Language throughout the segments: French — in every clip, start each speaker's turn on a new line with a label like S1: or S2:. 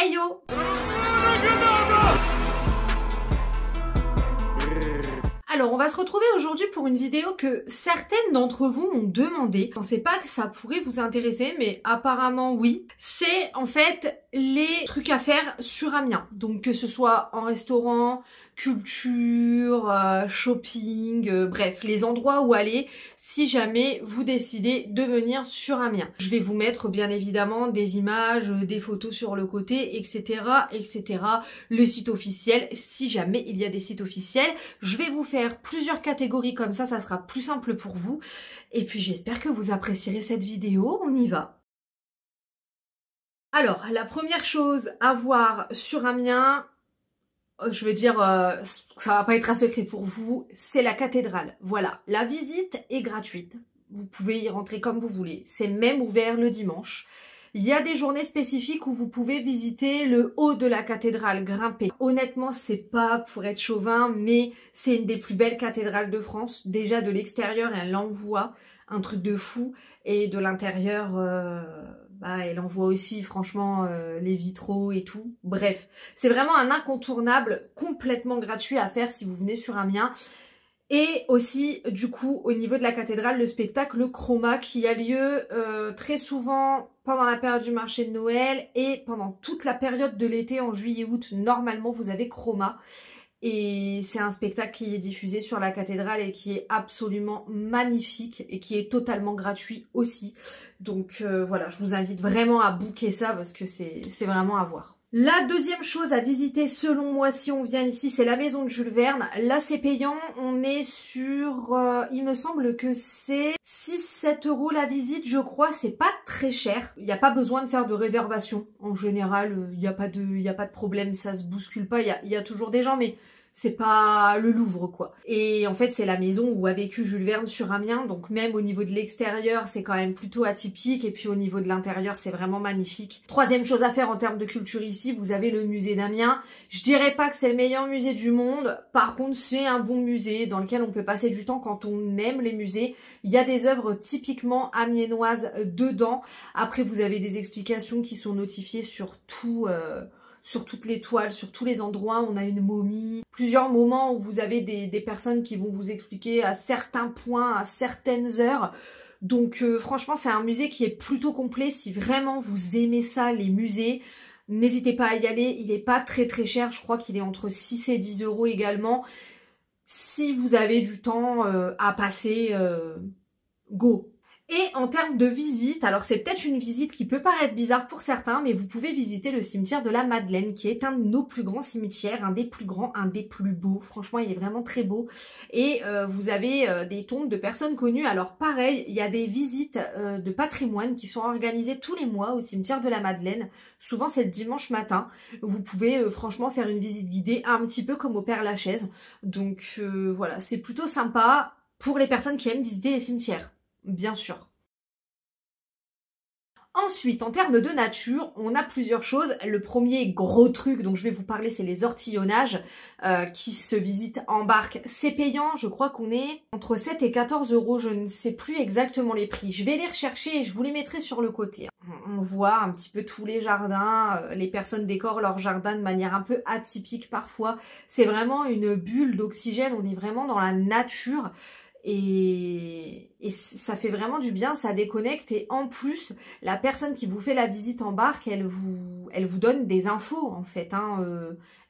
S1: Hey yo! Alors, on va se retrouver aujourd'hui pour une vidéo que certaines d'entre vous m'ont demandé. Je pensais pas que ça pourrait vous intéresser, mais apparemment oui. C'est en fait les trucs à faire sur Amiens. Donc que ce soit en restaurant, culture, shopping, bref, les endroits où aller si jamais vous décidez de venir sur Amiens. Je vais vous mettre bien évidemment des images, des photos sur le côté, etc., etc. Le site officiel, si jamais il y a des sites officiels. Je vais vous faire plusieurs catégories comme ça sera plus simple pour vous. Et puis j'espère que vous apprécierez cette vidéo, on y va. Alors, la première chose à voir sur Amiens, je veux dire, ça va pas être un secret pour vous, c'est la cathédrale. Voilà, la visite est gratuite. Vous pouvez y rentrer comme vous voulez. C'est même ouvert le dimanche. Il y a des journées spécifiques où vous pouvez visiter le haut de la cathédrale, grimper. Honnêtement, c'est pas pour être chauvin, mais c'est une des plus belles cathédrales de France. Déjà de l'extérieur, elle envoie un truc de fou. Et de l'intérieur, elle envoie aussi franchement les vitraux et tout. Bref, c'est vraiment un incontournable complètement gratuit à faire si vous venez sur Amiens. Et aussi, du coup, au niveau de la cathédrale, le spectacle Chroma qui a lieu très souvent pendant la période du marché de Noël et pendant toute la période de l'été en juillet-août. Normalement, vous avez Chroma. Et c'est un spectacle qui est diffusé sur la cathédrale et qui est absolument magnifique et qui est totalement gratuit aussi. Donc voilà, je vous invite vraiment à booker ça parce que c'est vraiment à voir. La deuxième chose à visiter selon moi si on vient ici, c'est la maison de Jules Verne. Là c'est payant, on est sur, il me semble que c'est 6-7 € la visite, je crois, c'est pas très cher. Il n'y a pas besoin de faire de réservation. En général, il n'y a pas de problème, ça se bouscule pas, il y a toujours des gens, mais c'est pas le Louvre quoi. Et en fait c'est la maison où a vécu Jules Verne sur Amiens, donc même au niveau de l'extérieur c'est quand même plutôt atypique et puis au niveau de l'intérieur c'est vraiment magnifique. Troisième chose à faire en termes de culture ici, vous avez le musée d'Amiens. Je dirais pas que c'est le meilleur musée du monde, par contre c'est un bon musée dans lequel on peut passer du temps quand on aime les musées. Il y a des œuvres typiquement amiénoises dedans. Après vous avez des explications qui sont notifiées sur tout... sur toutes les toiles, sur tous les endroits, on a une momie. Plusieurs moments où vous avez des personnes qui vont vous expliquer à certains points, à certaines heures. Donc franchement, c'est un musée qui est plutôt complet. Si vraiment vous aimez ça, les musées, n'hésitez pas à y aller. Il n'est pas très très cher, je crois qu'il est entre 6 et 10 € également. Si vous avez du temps à passer, go! Et en termes de visite, alors c'est peut-être une visite qui peut paraître bizarre pour certains, mais vous pouvez visiter le cimetière de la Madeleine, qui est un de nos plus grands cimetières, un des plus grands, un des plus beaux. Franchement, il est vraiment très beau. Et vous avez des tombes de personnes connues. Alors pareil, il y a des visites de patrimoine qui sont organisées tous les mois au cimetière de la Madeleine. Souvent, c'est le dimanche matin. Vous pouvez franchement faire une visite guidée, un petit peu comme au Père-Lachaise. Donc voilà, c'est plutôt sympa pour les personnes qui aiment visiter les cimetières. Bien sûr. Ensuite, en termes de nature, on a plusieurs choses. Le premier gros truc dont je vais vous parler, c'est les ortillonnages qui se visitent en barque. C'est payant, je crois qu'on est entre 7 et 14 €, je ne sais plus exactement les prix. Je vais les rechercher et je vous les mettrai sur le côté. On voit un petit peu tous les jardins, les personnes décorent leur jardin de manière un peu atypique parfois. C'est vraiment une bulle d'oxygène, on est vraiment dans la nature. Et ça fait vraiment du bien, ça déconnecte et en plus la personne qui vous fait la visite en barque, elle vous donne des infos en fait, hein.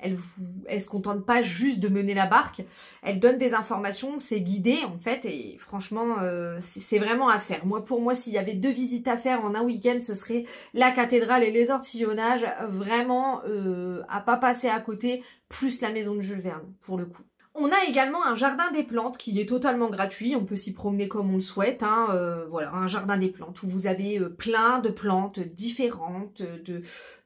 S1: Elle se contente pas juste de mener la barque, elle donne des informations, c'est guidé en fait et franchement c'est vraiment à faire. Pour moi s'il y avait 2 visites à faire en un week-end, ce serait la cathédrale et les ortillonnages, vraiment à pas passer à côté, plus la maison de Jules Verne pour le coup. On a également un jardin des plantes qui est totalement gratuit, on peut s'y promener comme on le souhaite, hein, voilà, un jardin des plantes où vous avez plein de plantes différentes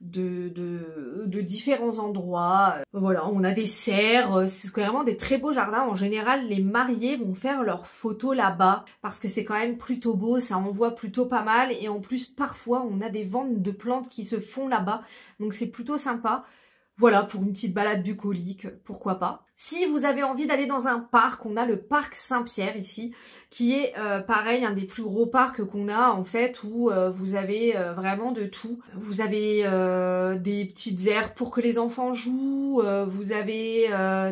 S1: de différents endroits. Voilà, on a des serres, c'est vraiment des très beaux jardins. En général, les mariés vont faire leurs photos là-bas parce que c'est quand même plutôt beau, ça envoie plutôt pas mal et en plus parfois on a des ventes de plantes qui se font là-bas, donc c'est plutôt sympa. Voilà, pour une petite balade bucolique, pourquoi pas. Si vous avez envie d'aller dans un parc, on a le parc Saint-Pierre ici, qui est pareil, un des plus gros parcs qu'on a en fait, où vous avez vraiment de tout. Vous avez des petites aires pour que les enfants jouent, vous avez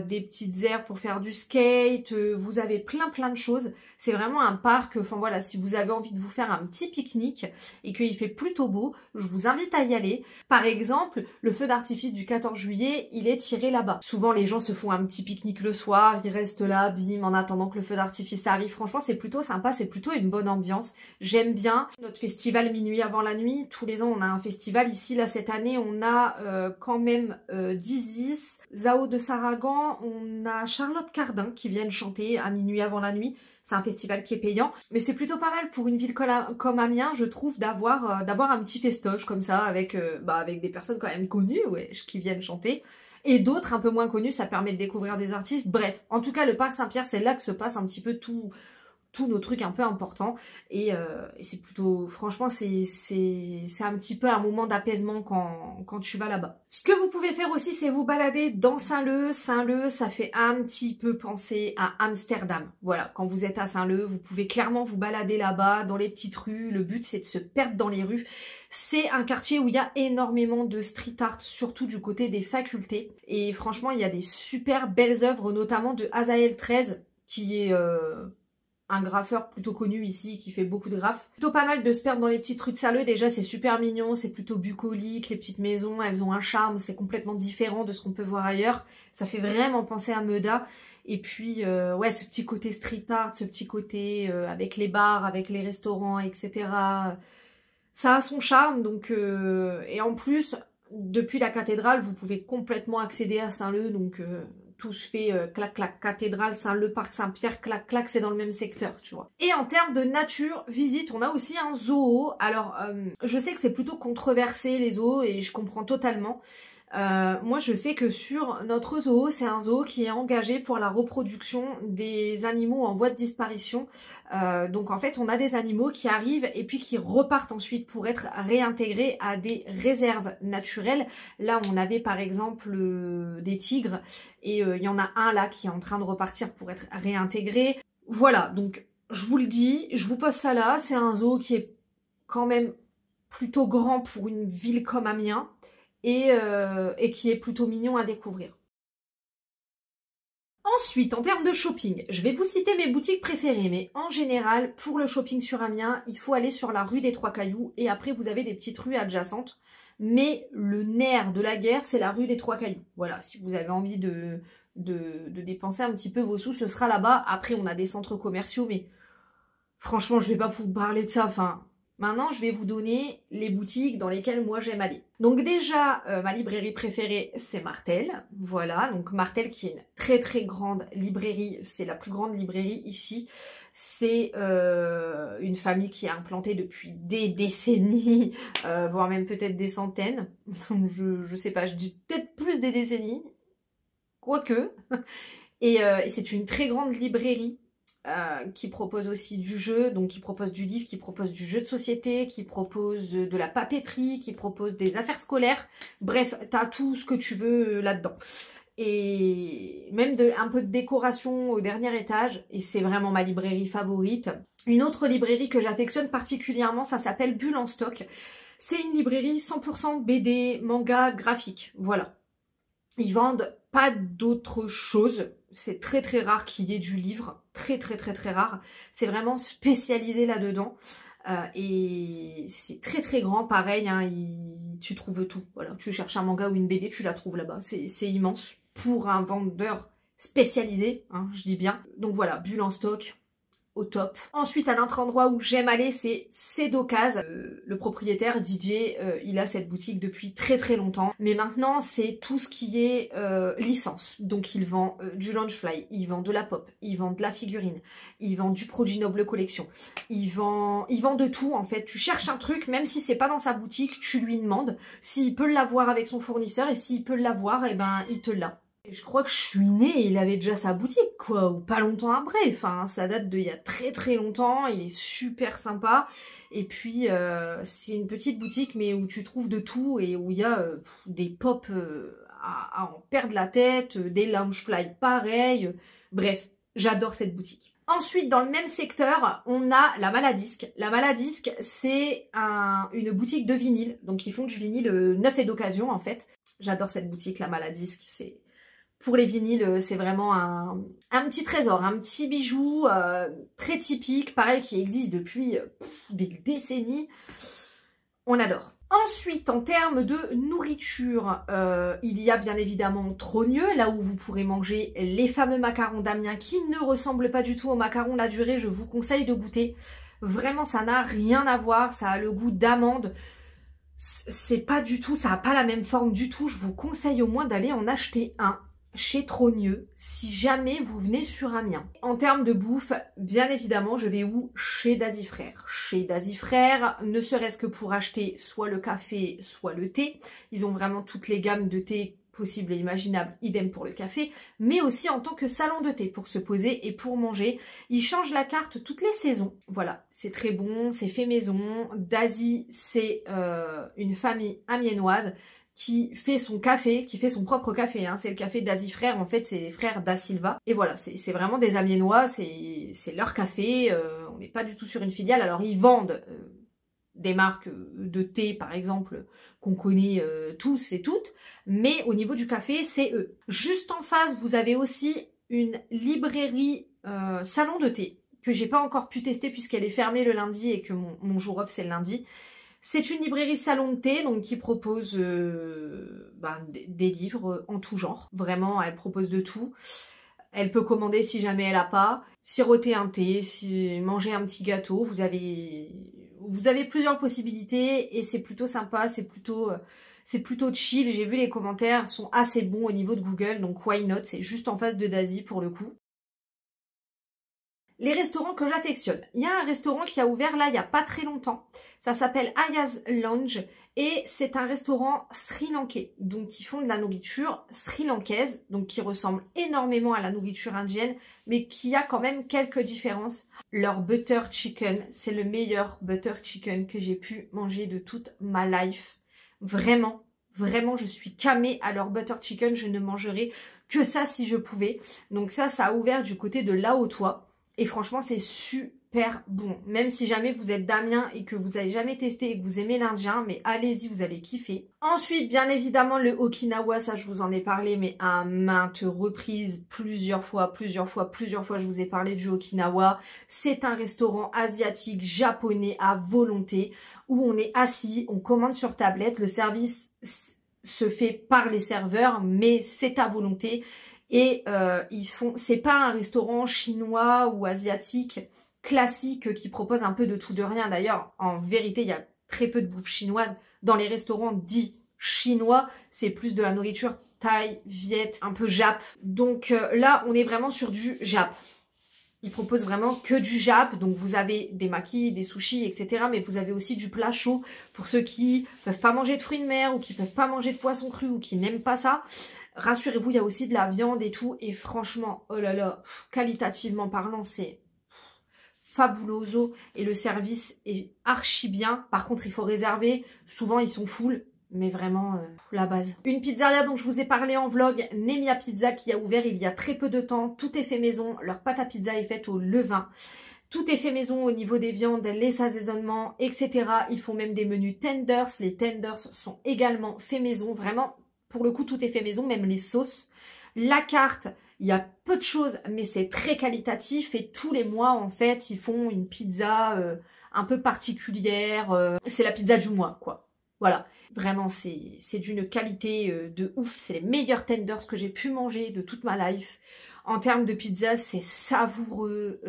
S1: des petites aires pour faire du skate, vous avez plein de choses. C'est vraiment un parc, enfin voilà, si vous avez envie de vous faire un petit pique-nique et qu'il fait plutôt beau, je vous invite à y aller. Par exemple, le feu d'artifice du 14 juillet, il est tiré là-bas. Souvent les gens se font un petit pique-nique le soir, ils restent là, bim, en attendant que le feu d'artifice arrive. Franchement, c'est plutôt sympa, c'est plutôt une bonne ambiance. J'aime bien notre festival Minuit avant la nuit. Tous les ans, on a un festival. Ici, là, cette année, on a quand même Dizis, Zao de Saragan, on a Charlotte Cardin qui viennent chanter à Minuit avant la nuit. C'est un festival qui est payant, mais c'est plutôt pas mal pour une ville comme Amiens, je trouve, d'avoir un petit festoche comme ça, avec des personnes quand même connues, ouais, qui viennent chanter. Et d'autres un peu moins connus, ça permet de découvrir des artistes. Bref, en tout cas, le parc Saint-Pierre, c'est là que se passe un petit peu tous nos trucs un peu importants. Et c'est plutôt, franchement, c'est un petit peu un moment d'apaisement quand tu vas là-bas. Ce que vous pouvez faire aussi, c'est vous balader dans Saint-Leu. Saint-Leu, ça fait un petit peu penser à Amsterdam. Voilà, quand vous êtes à Saint-Leu, vous pouvez clairement vous balader là-bas, dans les petites rues. Le but, c'est de se perdre dans les rues. C'est un quartier où il y a énormément de street art, surtout du côté des facultés. Et franchement, il y a des super belles œuvres, notamment de Azael 13, qui est un graffeur plutôt connu ici, qui fait beaucoup de graphes. Plutôt pas mal de se perdre dans les petites rues de Saint-Leu. Déjà, c'est super mignon, c'est plutôt bucolique, les petites maisons, elles ont un charme, c'est complètement différent de ce qu'on peut voir ailleurs. Ça fait vraiment penser à Meda. Et puis, ouais, ce petit côté street art, ce petit côté avec les bars, avec les restaurants, etc. Ça a son charme, donc... et en plus, depuis la cathédrale, vous pouvez complètement accéder à Saint-Leu, donc... tout se fait clac clac, cathédrale, Saint-Leu, parc Saint-Pierre, clac clac, c'est dans le même secteur, tu vois. Et en termes de nature, visite, on a aussi un zoo. Alors, je sais que c'est plutôt controversé les zoos et je comprends totalement. Moi, je sais que sur notre zoo, c'est un zoo qui est engagé pour la reproduction des animaux en voie de disparition. Donc en fait, on a des animaux qui arrivent et puis qui repartent ensuite pour être réintégrés à des réserves naturelles. Là, on avait par exemple des tigres et il y en a un là qui est en train de repartir pour être réintégré. Voilà, donc je vous le dis, je vous pose ça là. C'est un zoo qui est quand même plutôt grand pour une ville comme Amiens. Et qui est plutôt mignon à découvrir. Ensuite, en termes de shopping, je vais vous citer mes boutiques préférées, mais en général, pour le shopping sur Amiens, il faut aller sur la rue des Trois Cailloux, et après vous avez des petites rues adjacentes, mais le nerf de la guerre, c'est la rue des Trois Cailloux. Voilà, si vous avez envie de dépenser un petit peu vos sous, ce sera là-bas. Après, on a des centres commerciaux, mais franchement, je vais pas vous parler de ça, enfin... Maintenant, je vais vous donner les boutiques dans lesquelles moi j'aime aller. Donc déjà, ma librairie préférée, c'est Martel. Voilà, donc Martel qui est une très grande librairie. C'est la plus grande librairie ici. C'est une famille qui est implantée depuis des décennies, voire même peut-être des centaines. Je sais pas, je dis peut-être plus des décennies, quoique. Et c'est une très grande librairie. Qui propose aussi du jeu, donc qui propose du livre, qui propose du jeu de société, qui propose de la papeterie, qui propose des affaires scolaires. Bref, t'as tout ce que tu veux là-dedans. Et même un peu de décoration au dernier étage. Et c'est vraiment ma librairie favorite. Une autre librairie que j'affectionne particulièrement, ça s'appelle Bulle en stock. C'est une librairie 100% BD, manga, graphique. Voilà. Ils vendent pas d'autres choses. C'est très rare qu'il y ait du livre. Très rare. C'est vraiment spécialisé là-dedans. Et c'est très grand. Pareil, hein, tu trouves tout. Voilà, tu cherches un manga ou une BD, tu la trouves là-bas. C'est immense pour un vendeur spécialisé, hein, je dis bien. Donc voilà, Bulle en stock. Au top. Ensuite, un autre endroit où j'aime aller, c'est d'Ocase. Le propriétaire, DJ, il a cette boutique depuis très longtemps. Mais maintenant, c'est tout ce qui est licence. Donc, il vend du Loungefly, il vend de la pop, il vend de la figurine, il vend du produit Noble Collection. Il vend de tout, en fait. Tu cherches un truc, même si c'est pas dans sa boutique, tu lui demandes s'il peut l'avoir avec son fournisseur. Et s'il peut l'avoir, eh ben, il te l'a. Je crois que je suis née et il avait déjà sa boutique, quoi, ou pas longtemps après. Enfin, ça date d'il y a très longtemps, il est super sympa. Et puis, c'est une petite boutique, mais où tu trouves de tout et où il y a des pop à en perdre la tête, des Loungefly pareil, bref, j'adore cette boutique. Ensuite, dans le même secteur, on a la Maladisc. La Maladisc, c'est une boutique de vinyle, donc ils font du vinyle neuf et d'occasion en fait. J'adore cette boutique, la Maladisc, c'est... Pour les vinyles, c'est vraiment un petit trésor, un petit bijou très typique, pareil, qui existe depuis des décennies. On adore. Ensuite, en termes de nourriture, il y a bien évidemment Trogneux, là où vous pourrez manger les fameux macarons d'Amiens qui ne ressemblent pas du tout aux macarons La Durée. Je vous conseille de goûter. Vraiment, ça n'a rien à voir. Ça a le goût d'amande. C'est pas du tout, ça n'a pas la même forme du tout. Je vous conseille au moins d'aller en acheter un chez Trogneux, si jamais vous venez sur Amiens. En termes de bouffe, bien évidemment, je vais où? Chez Dazy Frères. Chez Dazy Frères, ne serait-ce que pour acheter soit le café, soit le thé. Ils ont vraiment toutes les gammes de thé possibles et imaginables, idem pour le café, mais aussi en tant que salon de thé pour se poser et pour manger. Ils changent la carte toutes les saisons. Voilà, c'est très bon, c'est fait maison. Dazy, c'est une famille amiénoise qui fait son café, qui fait son propre café, hein. C'est le café Dazy Frères, en fait c'est les frères Da Silva, et voilà, c'est vraiment des Amiénois, c'est leur café, on n'est pas du tout sur une filiale. Alors ils vendent des marques de thé par exemple, qu'on connaît tous et toutes, mais au niveau du café, c'est eux. Juste en face, vous avez aussi une librairie salon de thé, que j'ai pas encore pu tester puisqu'elle est fermée le lundi et que mon jour off c'est le lundi. C'est une librairie salon de thé, donc qui propose des livres en tout genre. Vraiment, elle propose de tout. Elle peut commander si jamais elle n'a pas. Siroter un thé, manger un petit gâteau. Vous avez plusieurs possibilités et c'est plutôt sympa, c'est plutôt chill. J'ai vu les commentaires sont assez bons au niveau de Google, donc why not? C'est juste en face de Dazy pour le coup. Les restaurants que j'affectionne. Il y a un restaurant qui a ouvert là il n'y a pas très longtemps. Ça s'appelle Aya's Lounge et c'est un restaurant sri-lankais. Donc ils font de la nourriture sri-lankaise, donc qui ressemble énormément à la nourriture indienne, mais qui a quand même quelques différences. Leur butter chicken, c'est le meilleur butter chicken que j'ai pu manger de toute ma life. Vraiment, vraiment, je suis camée à leur butter chicken. Je ne mangerai que ça si je pouvais. Donc ça a ouvert du côté de Laotois. Et franchement, c'est super bon. Même si jamais vous êtes d'Amiens et que vous n'avez jamais testé et que vous aimez l'Indien, mais allez-y, vous allez kiffer. Ensuite, bien évidemment, le Okinawa, ça je vous en ai parlé, mais à maintes reprises, plusieurs fois, je vous ai parlé du Okinawa. C'est un restaurant asiatique, japonais à volonté, où on est assis, on commande sur tablette, le service se fait par les serveurs, mais c'est à volonté. Et c'est pas un restaurant chinois ou asiatique classique qui propose un peu de tout de rien. D'ailleurs, en vérité, il y a très peu de bouffe chinoise dans les restaurants dits chinois. C'est plus de la nourriture thaï, viet, un peu jap. Donc là, on est vraiment sur du jap. Ils proposent vraiment que du jap. Donc vous avez des makis, des sushis, etc. Mais vous avez aussi du plat chaud pour ceux qui peuvent pas manger de fruits de mer ou qui peuvent pas manger de poisson cru ou qui n'aiment pas ça. Rassurez-vous, il y a aussi de la viande et tout. Et franchement, oh là là, qualitativement parlant, c'est fabuloso. Et le service est archi bien. Par contre, il faut réserver. Souvent, ils sont full. Mais vraiment, la base. Une pizzeria dont je vous ai parlé en vlog, Nemia Pizza, qui a ouvert il y a très peu de temps. Tout est fait maison. Leur pâte à pizza est faite au levain. Tout est fait maison au niveau des viandes, les assaisonnements, etc. Ils font même des menus tenders. Les tenders sont également faits maison. Vraiment, pour le coup, tout est fait maison, même les sauces. La carte, il y a peu de choses, mais c'est très qualitatif. Et tous les mois, en fait, ils font une pizza un peu particulière. C'est la pizza du mois, quoi. Voilà. Vraiment, c'est d'une qualité de ouf. C'est les meilleurs tenders que j'ai pu manger de toute ma life. En termes de pizza, c'est savoureux.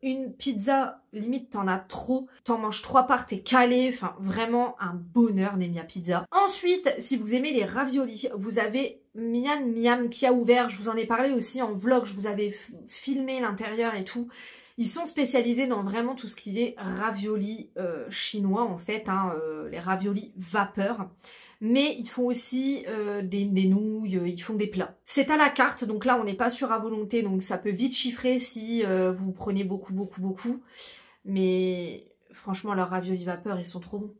S1: Une pizza, limite, t'en as trop. T'en manges 3 parts, t'es calé. Enfin, vraiment un bonheur, Nemia Pizza. Ensuite, si vous aimez les raviolis, vous avez Mian Miam qui a ouvert. Je vous en ai parlé aussi en vlog. Je vous avais filmé l'intérieur et tout. Ils sont spécialisés dans vraiment tout ce qui est raviolis chinois, en fait. Hein, les raviolis vapeur. Mais ils font aussi des nouilles, ils font des plats. C'est à la carte, donc là on n'est pas sûr à volonté, donc ça peut vite chiffrer si vous prenez beaucoup. Mais franchement, leurs raviolis vapeur, ils sont trop bons.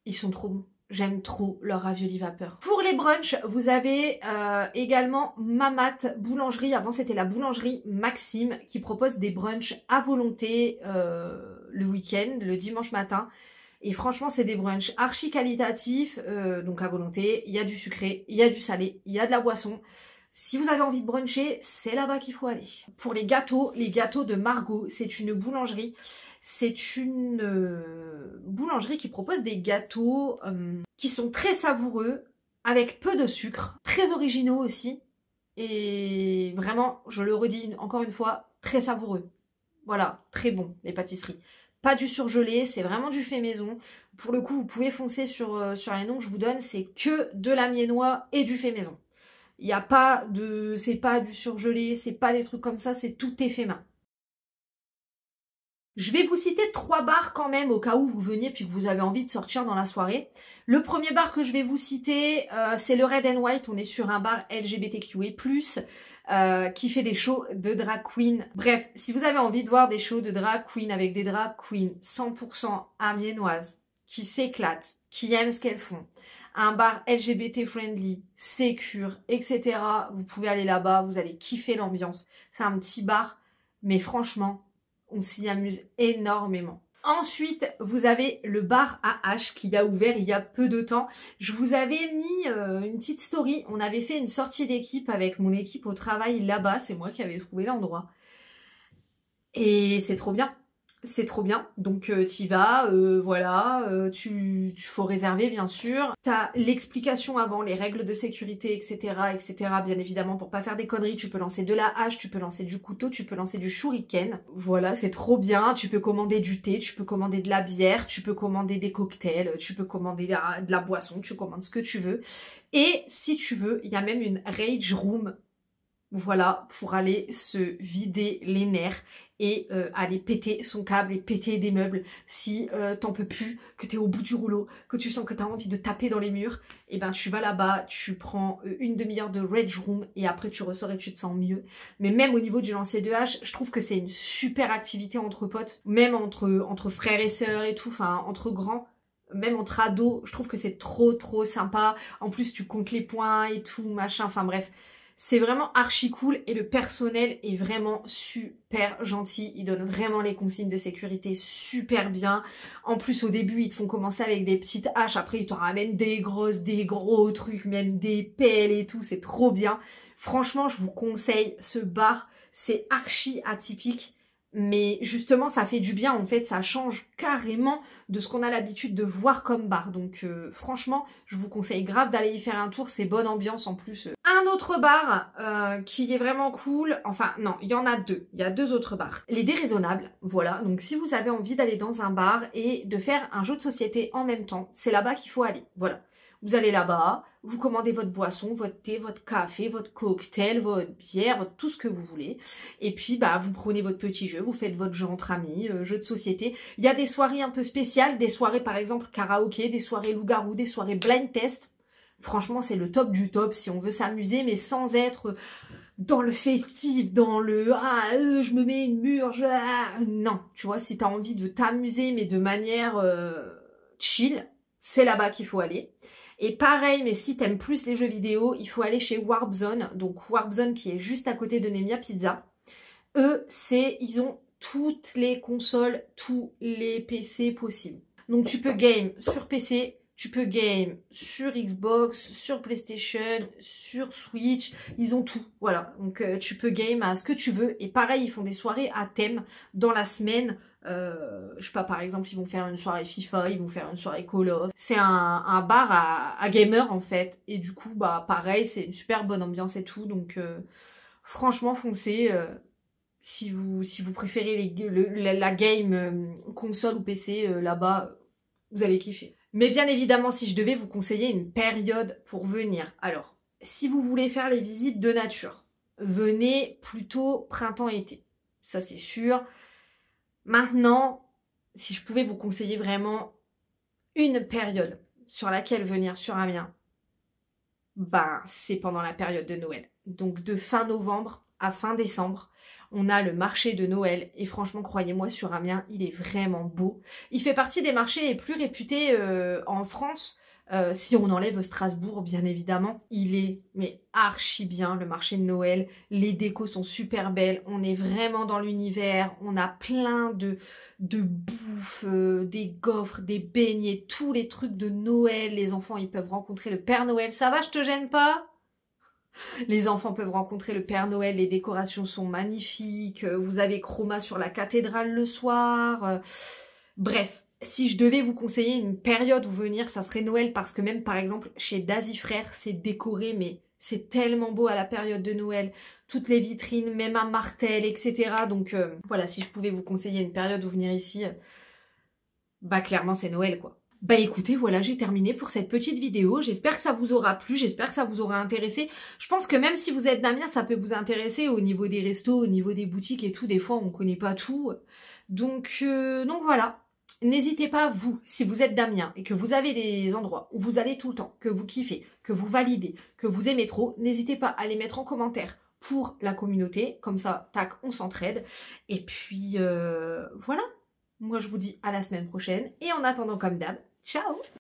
S1: Ils sont trop bons. J'aime trop leur ravioli vapeur. Pour les brunchs, vous avez également Mamat Boulangerie. Avant, c'était la boulangerie Maxime qui propose des brunchs à volonté le week-end, le dimanche matin. Et franchement, c'est des brunchs archi qualitatifs, donc à volonté. Il y a du sucré, il y a du salé, il y a de la boisson. Si vous avez envie de bruncher, c'est là-bas qu'il faut aller. Pour les gâteaux de Margot, c'est une boulangerie. C'est une boulangerie qui propose des gâteaux qui sont très savoureux, avec peu de sucre, très originaux aussi. Et vraiment, je le redis encore une fois, très savoureux. Voilà, très bon les pâtisseries. Pas du surgelé, c'est vraiment du fait maison. Pour le coup, vous pouvez foncer sur les noms que je vous donne, c'est que de l'amiénois et du fait maison. Il n'y a pas de... c'est pas du surgelé, c'est pas des trucs comme ça, c'est tout est fait main. Je vais vous citer 3 bars quand même au cas où vous veniez puis que vous avez envie de sortir dans la soirée. Le premier bar que je vais vous citer, c'est le Red and White. On est sur un bar LGBTQA+, qui fait des shows de drag queen. Bref, si vous avez envie de voir des shows de drag queen avec des drag queens 100% amiénoises, qui s'éclatent, qui aiment ce qu'elles font, un bar LGBT friendly, sécure, etc. Vous pouvez aller là-bas, vous allez kiffer l'ambiance. C'est un petit bar, mais franchement, on s'y amuse énormément. Ensuite, vous avez le bar à H qui a ouvert il y a peu de temps. Je vous avais mis une petite story. On avait fait une sortie d'équipe avec mon équipe au travail là-bas. C'est moi qui avais trouvé l'endroit. Et c'est trop bien. C'est trop bien. Donc t'y vas, voilà, faut réserver bien sûr. T'as l'explication avant, les règles de sécurité, etc., etc. Bien évidemment, pour pas faire des conneries, tu peux lancer de la hache, tu peux lancer du couteau, tu peux lancer du shuriken. Voilà, c'est trop bien. Tu peux commander du thé, tu peux commander de la bière, tu peux commander des cocktails, tu peux commander de la boisson, tu commandes ce que tu veux. Et si tu veux, il y a même une rage room. Voilà, pour aller se vider les nerfs et aller péter son câble et péter des meubles si t'en peux plus, que t'es au bout du rouleau, que tu sens que t'as envie de taper dans les murs, et ben tu vas là-bas, tu prends une demi-heure de rage room et après tu ressors et tu te sens mieux. Mais même au niveau du lancer de hache, je trouve que c'est une super activité entre potes, même entre frères et sœurs et tout, enfin entre grands. Même entre ados, je trouve que c'est trop sympa. En plus tu comptes les points et tout, machin, enfin bref. C'est vraiment archi cool et le personnel est vraiment super gentil. Ils donnent vraiment les consignes de sécurité super bien. En plus, au début, ils te font commencer avec des petites haches. Après, ils t'en ramènent des grosses, des gros trucs, même des pelles et tout. C'est trop bien. Franchement, je vous conseille ce bar. C'est archi atypique. Mais justement, ça fait du bien, en fait, ça change carrément de ce qu'on a l'habitude de voir comme bar. Donc franchement, je vous conseille grave d'aller y faire un tour, c'est bonne ambiance en plus. Un autre bar qui est vraiment cool, enfin non, il y en a deux, il y a 2 autres bars. Les déraisonnables, voilà, donc si vous avez envie d'aller dans un bar et de faire un jeu de société en même temps, c'est là-bas qu'il faut aller, voilà. Vous allez là-bas, vous commandez votre boisson, votre thé, votre café, votre cocktail, votre bière, tout ce que vous voulez. Et puis, bah, vous prenez votre petit jeu, vous faites votre jeu entre amis, jeu de société. Il y a des soirées un peu spéciales, des soirées par exemple karaoké, des soirées loup-garou, des soirées blind test. Franchement, c'est le top du top si on veut s'amuser, mais sans être dans le festif, dans le « ah, je me mets une mûre, non, tu vois, si t'as envie de t'amuser, mais de manière chill, c'est là-bas qu'il faut aller. Et pareil, mais si t'aimes plus les jeux vidéo, il faut aller chez Warp Zone. Donc Warp Zone qui est juste à côté de Nemia Pizza. Eux, ils ont toutes les consoles, tous les PC possibles. Donc tu peux game sur PC, tu peux game sur Xbox, sur PlayStation, sur Switch, ils ont tout, voilà. Donc tu peux game à ce que tu veux. Et pareil, ils font des soirées à thème dans la semaine. Je sais pas, par exemple, ils vont faire une soirée FIFA, ils vont faire une soirée Call of. C'est un bar à gamers en fait. Et du coup, bah pareil, c'est une super bonne ambiance et tout. Donc franchement, foncez. Si vous préférez la game console ou PC, là-bas, vous allez kiffer. Mais bien évidemment, si je devais vous conseiller une période pour venir. Alors, si vous voulez faire les visites de nature, venez plutôt printemps-été. Ça, c'est sûr. Maintenant, si je pouvais vous conseiller vraiment une période sur laquelle venir sur Amiens, ben c'est pendant la période de Noël. Donc de fin novembre à fin décembre, on a le marché de Noël et franchement, croyez-moi, sur Amiens, il est vraiment beau. Il fait partie des marchés les plus réputés en France Si on enlève Strasbourg, bien évidemment, il est mais archi bien le marché de Noël. Les décos sont super belles, on est vraiment dans l'univers, on a plein de bouffe, des gaufres, des beignets, tous les trucs de Noël. Les enfants, ils peuvent rencontrer le Père Noël. Ça va, je te gêne pas? Les enfants peuvent rencontrer le Père Noël, les décorations sont magnifiques, vous avez Chroma sur la cathédrale le soir. Bref. Si je devais vous conseiller une période où venir, ça serait Noël parce que même par exemple chez Daisy Frères, c'est décoré mais c'est tellement beau à la période de Noël. Toutes les vitrines, même à Martel, etc. Donc voilà, si je pouvais vous conseiller une période où venir ici, bah clairement c'est Noël quoi. Bah écoutez, voilà, j'ai terminé pour cette petite vidéo. J'espère que ça vous aura plu, j'espère que ça vous aura intéressé. Je pense que même si vous êtes d'Amiens, ça peut vous intéresser au niveau des restos, au niveau des boutiques et tout. Des fois, on connaît pas tout. Donc voilà. N'hésitez pas, vous, si vous êtes d'Amiens et que vous avez des endroits où vous allez tout le temps, que vous kiffez, que vous validez, que vous aimez trop, n'hésitez pas à les mettre en commentaire pour la communauté. Comme ça, tac, on s'entraide. Et puis, voilà. Moi, je vous dis à la semaine prochaine. Et en attendant, comme d'hab, ciao!